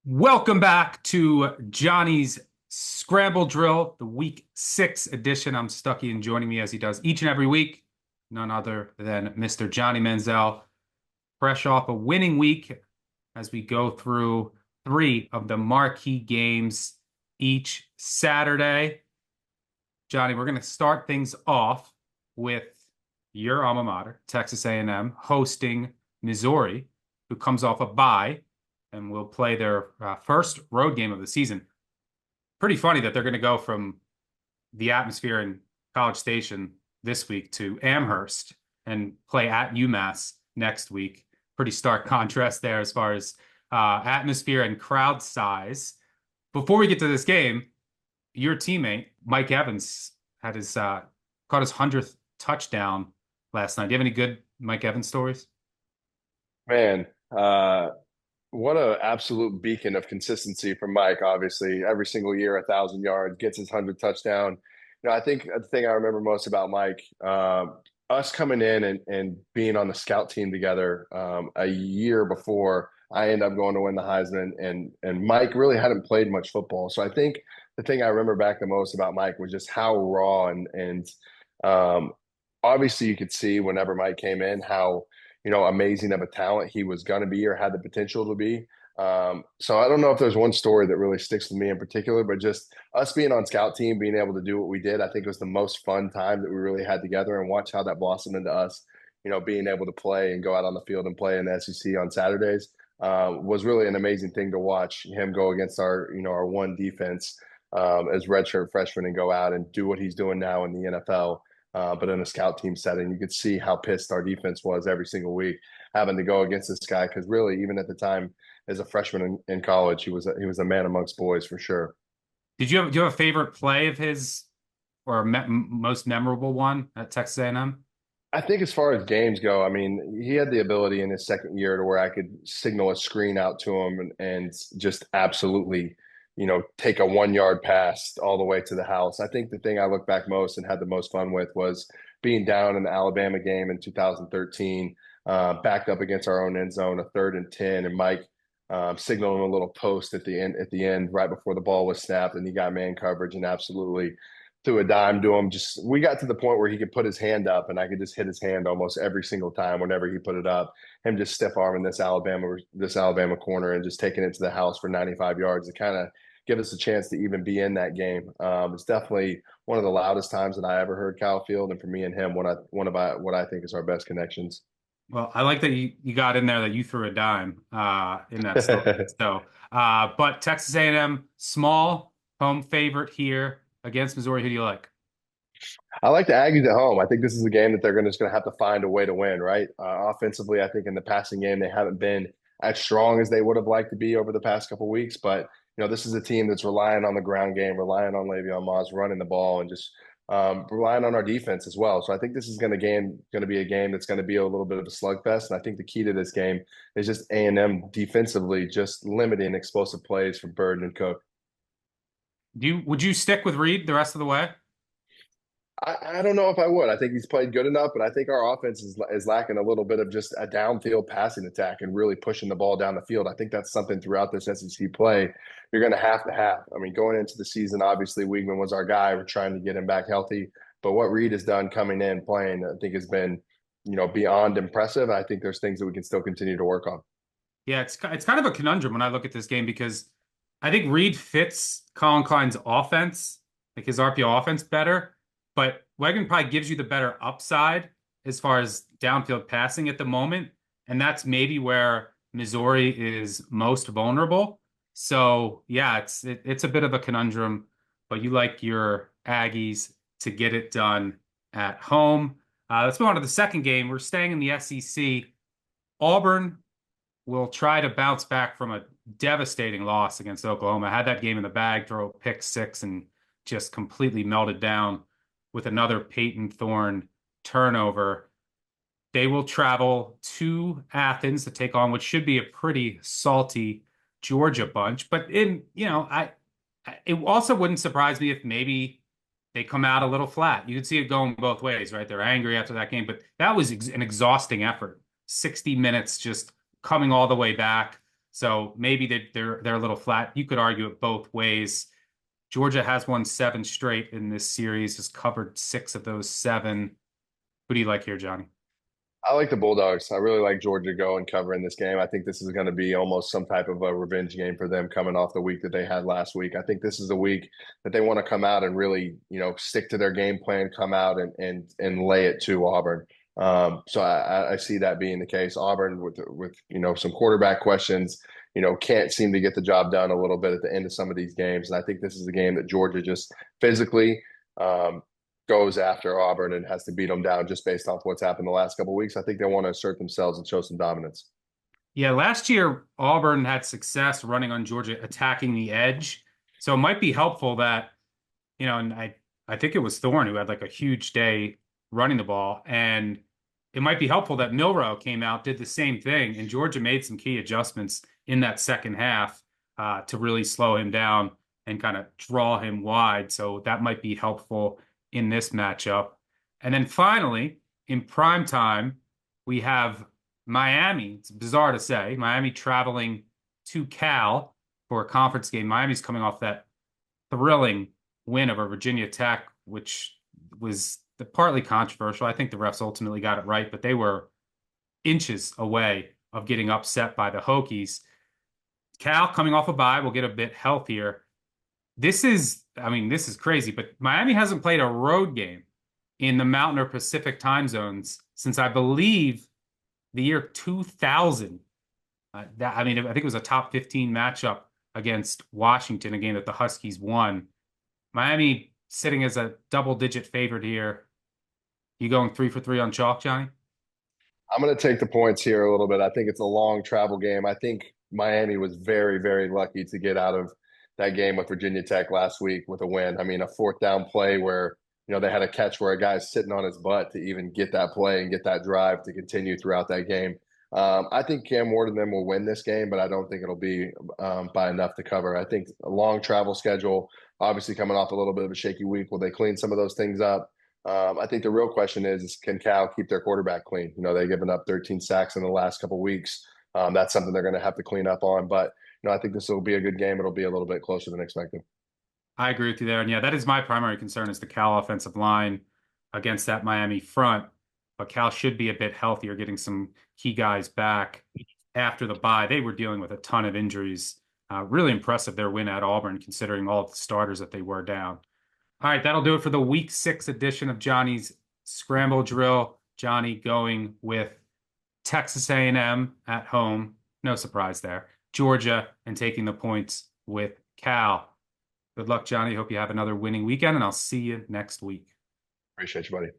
Welcome back to Johnny's Scramble Drill, the week 6 edition. I'm Stucky, and joining me as he does each and every week, none other than Mr. Johnny Manziel, fresh off a winning week as we go through three of the marquee games each Saturday. Johnny, we're going to start things off with your alma mater, Texas A&M, hosting Missouri, who comes off a bye and will play their first road game of the season. Pretty funny that they're going to go from the atmosphere in College Station this week to Amherst and play at UMass next week. Pretty stark contrast there as far as atmosphere and crowd size. Before we get to this game, your teammate Mike Evans had his caught his 100th touchdown last night. Do you have any good Mike Evans stories? Man, what an absolute beacon of consistency from Mike. Obviously, every single year, 1,000 yards, gets his 100th touchdown. I think the thing I remember most about Mike, us coming in and being on the scout team together a year before I ended up going to win the Heisman, and Mike really hadn't played much football. So I think the thing I remember back the most about Mike was just how raw and um, obviously you could see whenever Mike came in how amazing of a talent he was going to be or had the potential to be. So I don't know if there's one story that really sticks with me in particular, but just us being on scout team, being able to do what we did, I think was the most fun time that we really had together and watch how that blossomed into us, being able to play and go out on the field and play in the SEC on Saturdays. Was really an amazing thing to watch him go against our one defense as redshirt freshman and go out and do what he's doing now in the NFL. But in a scout team setting, you could see how pissed our defense was every single week having to go against this guy. Because really, even at the time, as a freshman in college, he was a man amongst boys for sure. Do you have a favorite play of his or most memorable one at Texas A&M? I think as far as games go, I mean, he had the ability in his second year to where I could signal a screen out to him and just absolutely, take a 1 yard pass all the way to the house. I think the thing I look back most and had the most fun with was being down in the Alabama game in 2013, backed up against our own end zone, a 3rd and 10, and Mike signaled him a little post at the end, right before the ball was snapped, and he got man coverage and absolutely threw a dime to him. Just we got to the point where he could put his hand up, and I could just hit his hand almost every single time whenever he put it up. Him just stiff arming this Alabama corner and just taking it to the house for 95 yards to kind of give us a chance to even be in that game. It's definitely one of the loudest times that I ever heard Kyle Field, and for me and him, one of what I think is our best connections. Well, I like that you got in there that you threw a dime in that story. So, but Texas A&M, small home favorite here against Missouri. Who do you like? I like the Aggies at home. I think this is a game that they're just going to have to find a way to win, right? Offensively, I think in the passing game they haven't been as strong as they would have liked to be over the past couple of weeks. But this is a team that's relying on the ground game, relying on Le'Veon Moss running the ball, and just relying on our defense as well. So I think this is going to be a game that's going to be a little bit of a slugfest. And I think the key to this game is just A&M defensively just limiting explosive plays for Burden and Cook. Would you stick with Reed the rest of the way? I don't know if I would. I think he's played good enough, but I think our offense is lacking a little bit of just a downfield passing attack and really pushing the ball down the field. I think that's something throughout this SEC play you're going to have to have. I mean, going into the season, obviously Weigman was our guy. We're trying to get him back healthy, but what Reed has done coming in playing, I think has been beyond impressive. I think there's things that we can still continue to work on. Yeah, it's kind of a conundrum when I look at this game because I think Reed fits Colin Klein's offense, like his RPO offense better, but Wegman probably gives you the better upside as far as downfield passing at the moment, and that's maybe where Missouri is most vulnerable. So yeah, it's a bit of a conundrum, but you like your Aggies to get it done at home. Let's move on to the second game. We're staying in the SEC. Auburn will try to bounce back from a devastating loss against Oklahoma. Had that game in the bag, throw a pick six, and just completely melted down with another Peyton Thorne turnover. They will travel to Athens to take on what should be a pretty salty Georgia bunch. But it also wouldn't surprise me if maybe they come out a little flat. You could see it going both ways, right? They're angry after that game, but that was an exhausting effort. 60 minutes just coming all the way back. So maybe they're a little flat. You could argue it both ways. Georgia has won 7 straight in this series, has covered 6 of those 7. Who do you like here, Johnny? I like the Bulldogs. I really like Georgia to go and cover in this game. I think this is going to be almost some type of a revenge game for them coming off the week that they had last week. I think this is the week that they want to come out and really, stick to their game plan, come out and lay it to Auburn. So I see that being the case. Auburn with some quarterback questions, can't seem to get the job done a little bit at the end of some of these games. And I think this is a game that Georgia just physically um, goes after Auburn and has to beat them down just based off what's happened the last couple of weeks. I think they want to assert themselves and show some dominance. Yeah, last year Auburn had success running on Georgia, attacking the edge. So it might be helpful that, and I think it was Thorne who had like a huge day running the ball. And it might be helpful that Milrow came out, did the same thing, and Georgia made some key adjustments in that second half to really slow him down and kind of draw him wide. So that might be helpful in this matchup. And then finally, in prime time, we have Miami. It's bizarre to say, Miami traveling to Cal for a conference game. Miami's coming off that thrilling win over Virginia Tech, which was partly controversial. I think the refs ultimately got it right, but they were inches away of getting upset by the Hokies. Cal coming off a bye will get a bit healthier. This is crazy, but Miami hasn't played a road game in the Mountain or Pacific time zones since I believe the year 2000. I think it was a top 15 matchup against Washington, a game that the Huskies won. Miami sitting as a double-digit favorite here. You going 3 for 3 on chalk, Johnny? I'm going to take the points here a little bit. I think it's a long travel game. I think Miami was very, very lucky to get out of that game with Virginia Tech last week with a win. I mean, a fourth down play where, they had a catch where a guy's sitting on his butt to even get that play and get that drive to continue throughout that game. I think Cam Ward and them will win this game, but I don't think it'll be by enough to cover. I think a long travel schedule, obviously coming off a little bit of a shaky week. Will they clean some of those things up? I think the real question is can Cal keep their quarterback clean? They've given up 13 sacks in the last couple of weeks. That's something they're going to have to clean up on. But I think this will be a good game. It'll be a little bit closer than expected. I agree with you there. And yeah, that is my primary concern is the Cal offensive line against that Miami front. But Cal should be a bit healthier, getting some key guys back after the bye. They were dealing with a ton of injuries. Really impressive their win at Auburn, considering all of the starters that they were down. All right, that'll do it for the Week 6 edition of Johnny's Scramble Drill. Johnny going with Texas A&M at home. No surprise there. Georgia and taking the points with Cal. Good luck, Johnny. Hope you have another winning weekend, and I'll see you next week. Appreciate you, buddy.